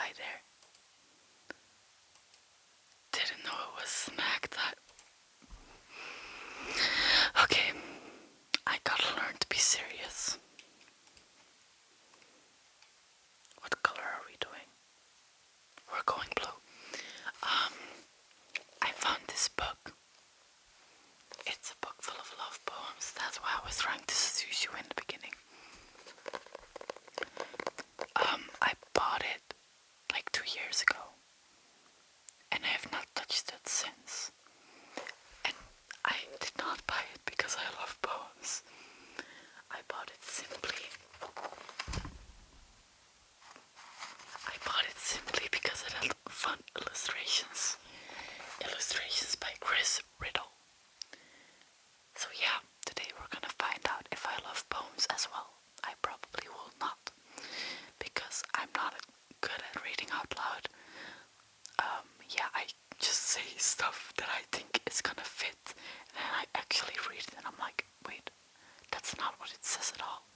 Hi there. Didn't know it was snack time. Okay, I gotta learn to be serious. What color are we doing? We're going blue. I found this book. It's a book full of love poems. That's why I was trying to seduce you in the beginning. I bought it like 2 years ago, and I have not touched it since. And I did not buy it because I love poems. I bought it simply. I bought it simply because it had fun illustrations. Illustrations by Chris Riddle. So yeah, today we're gonna find out if I love poems as well. I probably will not, because I'm not good at reading out loud. Yeah, I just say stuff that I think is gonna fit, and then I actually read it and I'm like, wait, that's not what it says at all.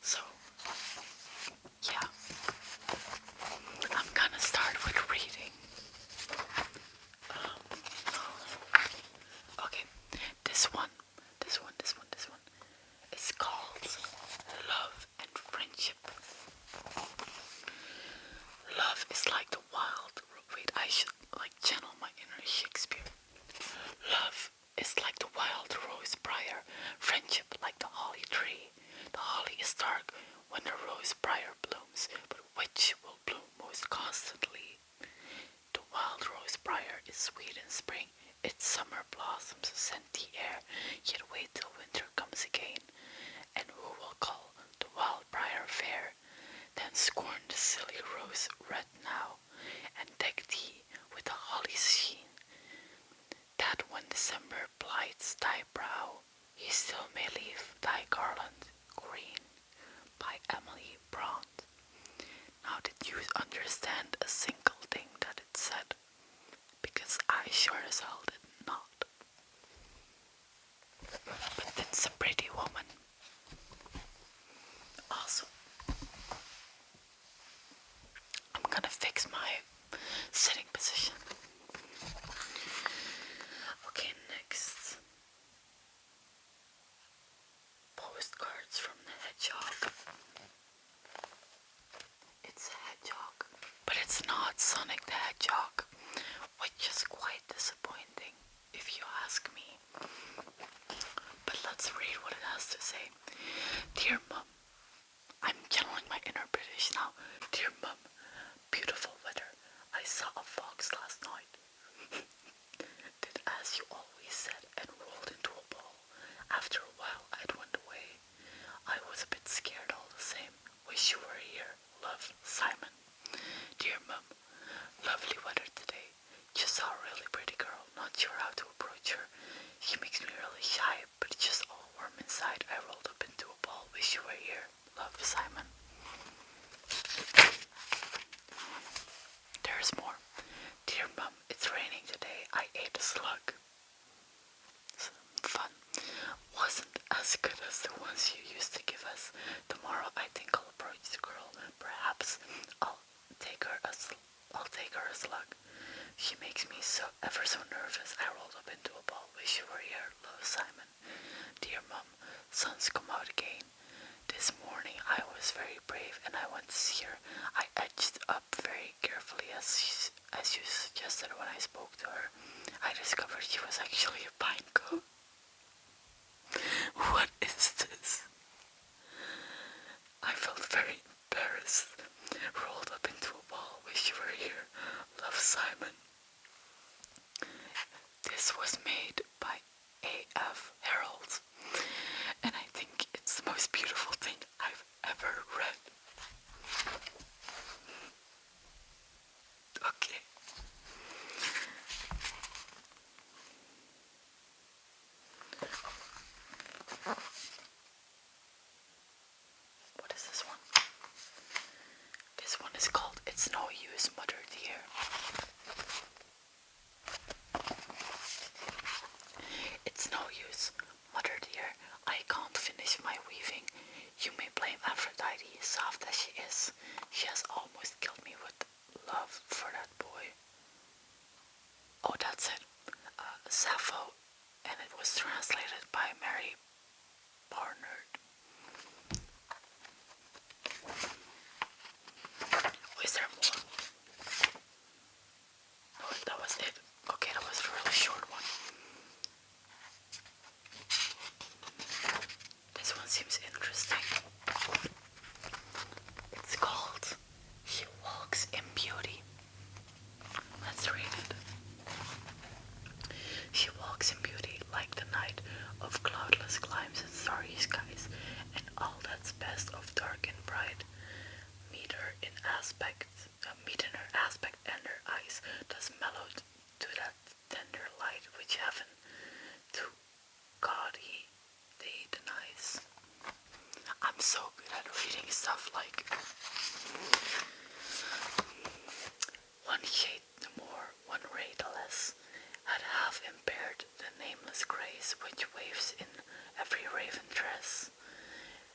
So, yeah, I'm gonna start with reading. Okay, this one. It's called Love and Friendship. Love is like the wild. Wait, I should channel my inner Shakespeare. Love is like the wild rose briar. Friendship like the holly tree. The holly is dark when the rose briar blooms, but which will bloom most constantly? The wild rose briar is sweet in spring. Its summer blossoms scent the air. Yet wait till winter comes again. And who will call the wild briar fair? Then scorn the silly rose red now, and deck thee with the holly's sheen, that when December blights thy brow, he still may leave thy garland green. By Emily Bront. Now did you understand a single thing that it said? Because I sure as hell did not. But it's a pretty woman. Also, I'm gonna fix my sitting position. Okay, next. Postcards from the Hedgehog. It's a hedgehog, but it's not Sonic the Hedgehog, which is quite disappointing if you ask me. But let's read what it has to say. Dear Mum, I'm channeling my inner British now. Dear Mum, beautiful weather. I saw a fox last night. Did as you always said and rolled into a ball. After a while it went away. I was a bit scared all the same. Wish you were here. Love, Simon. Dear Mum, lovely weather today. Just saw a really pretty girl. Not sure how to approach her. She makes me really shy, but it's just all warm inside. I rolled up into a ball. Wish you were here. Love, Simon. There's more. Dear Mum, it's raining today. I ate a slug. Fun. Wasn't as good as the ones you used to give us. Tomorrow I think I'll approach the girl. Perhaps I'll take her a slug. She makes me so ever so nervous. I rolled up into a ball. Wish you were here. Love, Simon. Dear Mum, sun's come out again. This morning I was very brave and I went to see her. I edged up very carefully as you suggested when I spoke to her. I discovered she was actually a pine cone. What is this? I felt very embarrassed. Rolled up into a ball. Wish you were here. Love, Simon. This was made by A.F. Harold, and I think it's the most beautiful thing I've ever read. Okay. What is this one? This one is called It's No Use, Mother Dear. It's no use, Mother dear. I can't finish my weaving. You may blame Aphrodite, soft as she is. She has almost killed me with aspect, meet in her aspect and her eyes, does mellow to that tender light which heaven to God they denies. I'm so good at reading stuff like one shade the more, one ray the less, had half impaired the nameless grace which waves in every raven tress,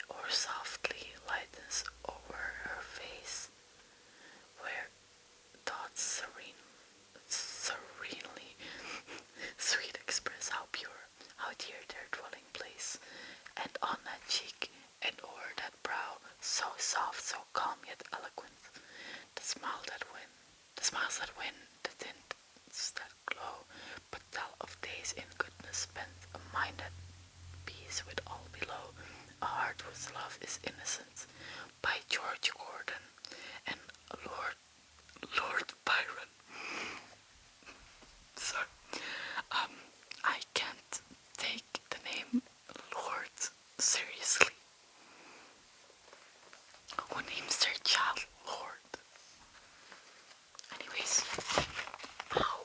or softly lightens over her face, where thoughts serenely sweet express how pure, how dear their dwelling place, and on that cheek and o'er that brow, so soft, so calm yet eloquent, the smiles that win, the tints that glow, but tell of days in goodness spent, a mind at peace with all below, a heart whose love is innocence, by George Gordon and Lord Byron. So, I can't take the name Lord seriously. Who names their child Lord? Anyways, how?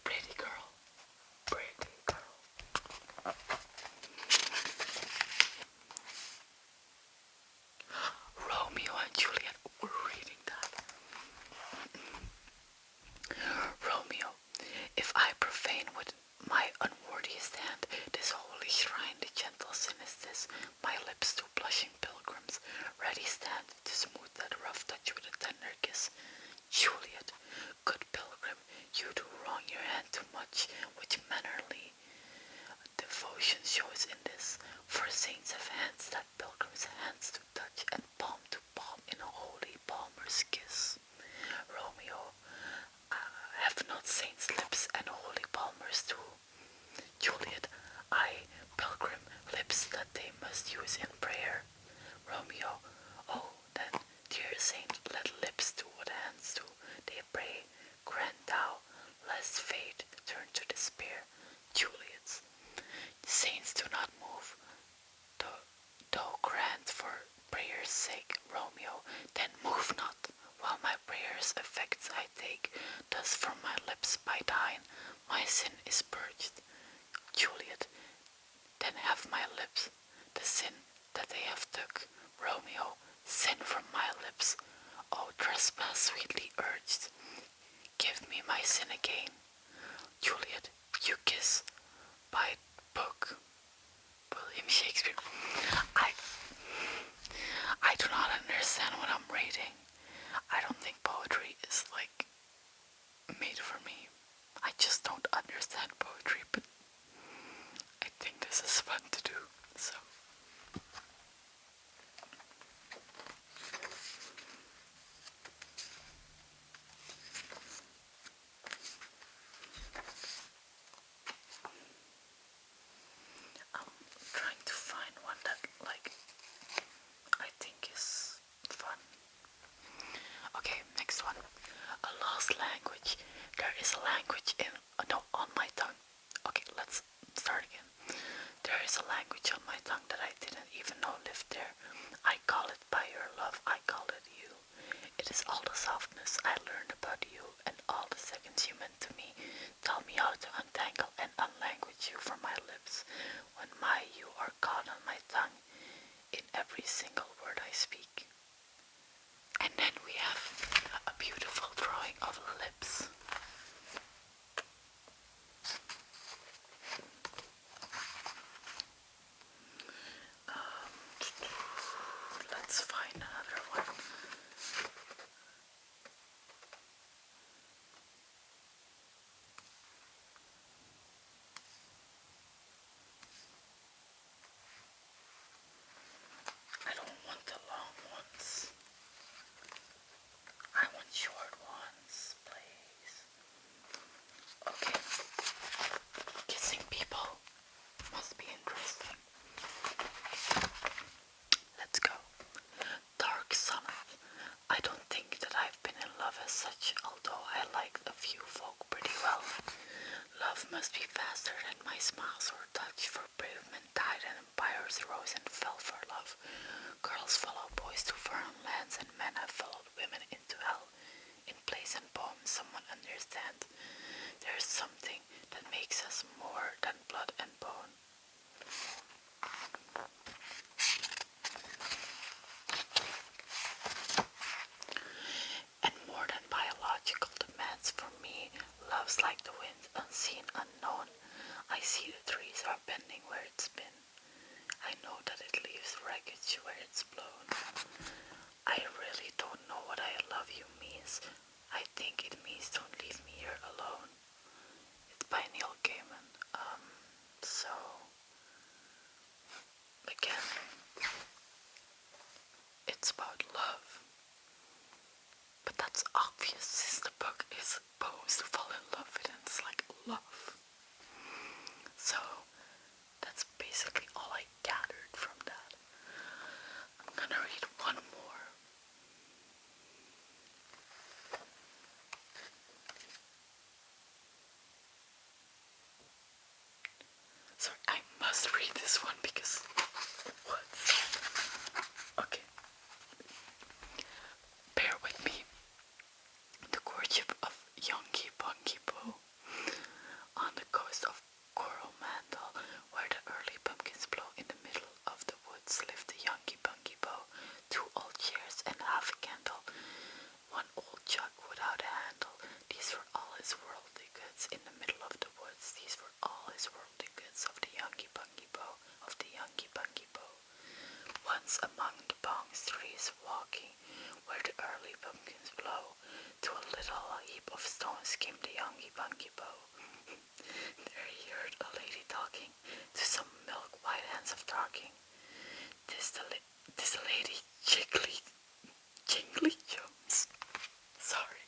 Pretty girl. Pretty girl. Romeo and Juliet were reading that. Romeo, if I profane with my unworthiest hand this holy shrine, the gentle sin is this, my lips to blushing pilgrims ready stand to smooth that rough touch with a tender kiss. Juliet, good pilgrim, you do wrong your hand too much, which mannerly devotion shows in this, for saints have hands that pilgrims' hands to touch, and palm to palm in a holy palmer's kiss. Romeo, have not saints' lips and holy palmers too? Juliet, I, pilgrim lips that they must use in prayer. Romeo, oh, then, dear saint, let lips do what hands do. They pray, grant thou, lest fate turn to despair. Juliet, saints do not move, though grant for prayer's sake. Romeo, then move not, while my prayer's effects I take. Thus from my lips by thine, my sin is purged. Juliet, then have my lips the sin that they have took. Romeo, sin from my lips, O trespass sweetly urged. Give me my sin again. Juliet, you kiss by book. William Shakespeare. I do not understand what I'm reading. I don't think poetry is like made for me. I just don't understand poetry, but I think this is fun to do. So I'm trying to find one that like I think is fun. Okay, next one. A lost language. There is a language on my tongue. Okay, let's start again. There is a language on my tongue that I didn't even know lived there. I call it by your love, I call it you. It is all the softness I learned about you and all the seconds you meant to me. Tell me how to untangle and unlanguage you from my lips when you are caught on my tongue in every single word I speak. And then we have a beautiful drawing of lips. Let's find another one. I don't want the long ones. I want short ones, please. Okay. Kissing people must be interesting. Let's go. Dark sonnet. I don't think that I've been in love as such, although I like a few folk pretty well. Love must be faster than my smiles or touch, for brave men died and empires rose and fell for love. Girls follow boys to foreign lands, and men have followed women poems to fall in love with, and it's like love. So that's basically all I gathered from that. I'm gonna read one more. Sorry, I must read this one because what? Okay, bear with me. The courtship of Yonggi Bonggi Po. On the coast of Coromandel, where the early pumpkins blow, in the middle of the woods lived the Yonggi Bonggi Po. 2 old chairs and half a candle. 1 old jug without a handle. These were all his worldly goods. In the middle of the woods, these were all his worldly goods of the Yonggi Bonggi Po, of the Yonggi Bonggi Po. Once among the bongs trees walking, where the early pumpkins blow, to a little heap of stones came the Yonggi Bonggi Po. There he heard a lady talking to some milk-white hens of talking. This lady Jingly Jones. Sorry.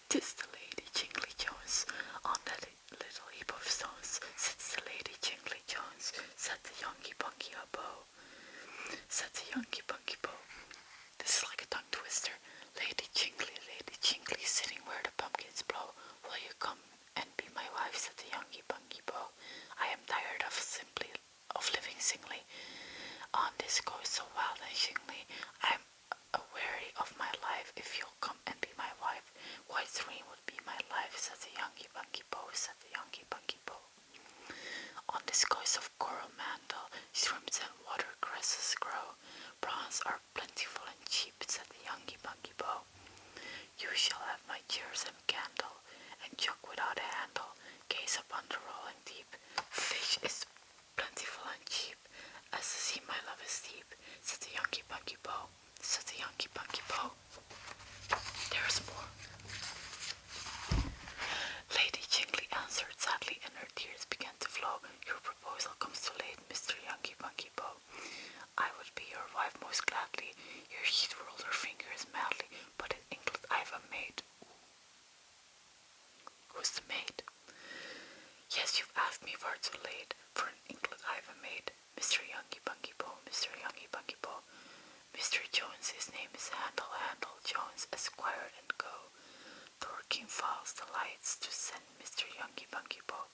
Tis the lady Jingly Jones. On that little heap of stones sits the lady Jingly Jones, said the Yonggi Bonggi Po. Said the Yonggi Bonggi Po. This is like a tongue twister. Lady Jingly, sitting where the pumpkins blow. Will you come and be my wife, said the Yonggi Bonggi Po. I am tired of living singly on this coast so wild and shingly. I am weary of my life. If you'll come and be my wife, quite serene would be my life, said the Yonggi Bonggi Po, said the Yonggi Bonggi Po. On this coast of Coromandel, shrimps and watercresses grow. Prawns are plentiful and cheap, said the Yonggi Bonggi Po. You shall have my chairs and candle, and jug without a handle. Gaze upon the rolling deep. Fish is plentiful and cheap, as the sea my love is deep, said the Yonggi Bonggi Po, said the Yonggi Bonggi Po. There's more. Lady Jingly answered sadly, and her tears began to flow. Your proposal comes too late, Mr. Yonggi Bonggi Po. I would be your wife most gladly. Here she rolled her fingers madly, but in England I've a maid. Who's the maid? Yes, you've asked me far too late, for in England I've a maid. Mr. Yonggi Bonggi Po, Mr. Yonggi Bonggi Po. Mr. Jones, his name is Handel Jones, Esquire and Co. Dorking files the lights to send Mr. Yonggi Bonggi Po.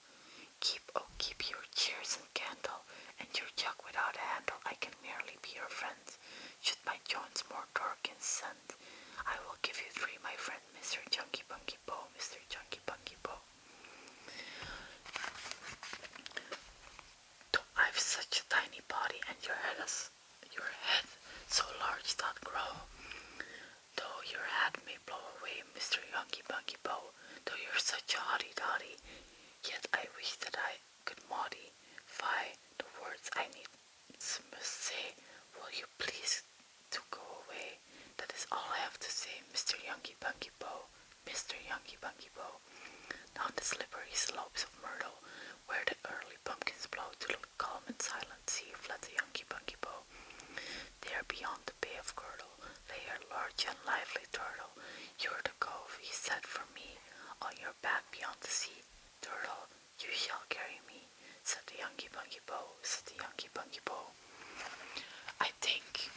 Keep your chairs and candle, and your jug without a handle. I can merely be your friend. Should my Jones more Dorkins send, I will give you 3, my friend, Mr. Yonggi Bonggi Po, Mr. Yonggi Bonggi Po. Though I've such a tiny body, and your head so large that grow. Though your head may blow away, Mr. Yonggi Bonggi Po, though you're such a hotty-toddy, yet I wish that I could modify the words I need must say. Will you please to go away? That is all I have to say, Mr. Yonggi Bonggi Po, Mr. Yonggi Bonggi Po. Down the slippery slopes of Myrtle, where the early pumpkins blow, to the calm and silent sea fled the Yonggi Bonggi Po. There beyond the Bay of Girdle lay a large and lively turtle. You're the cove, he said, for me, on your back beyond the sea. Turtle, you shall carry me, said the Yonggi Bonggi Po, said the Yonggi Bonggi Po. I think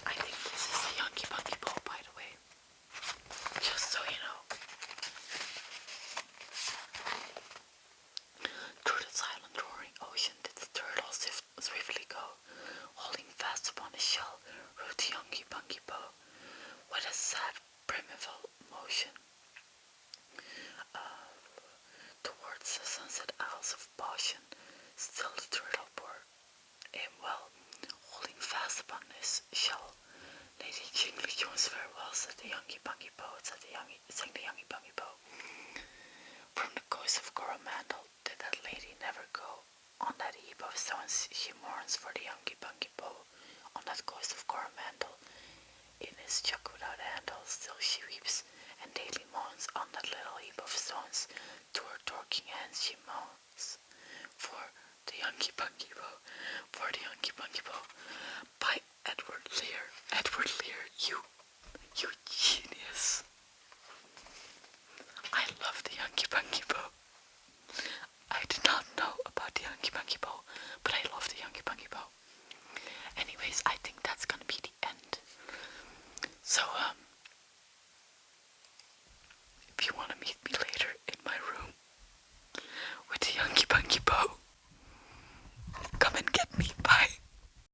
this is the Yonggi Bonggi Po, by the way. Just so you know. Through the silent roaring ocean did the turtle swiftly go, holding fast upon his shell, rode the Yonggi Bonggi Po, with a sad primeval motion. Towards the sunset isles of Boston, still the turtle bore him well, holding fast upon his shell. Lady Jingly Jones, farewell, said the Yonggi Bonggi Po, sang the Yonggi Bonggi Po. From the coast of Coromandel did that lady never go. On that heap of stones she mourns for the Yonggi Bonggi Po. On that coast of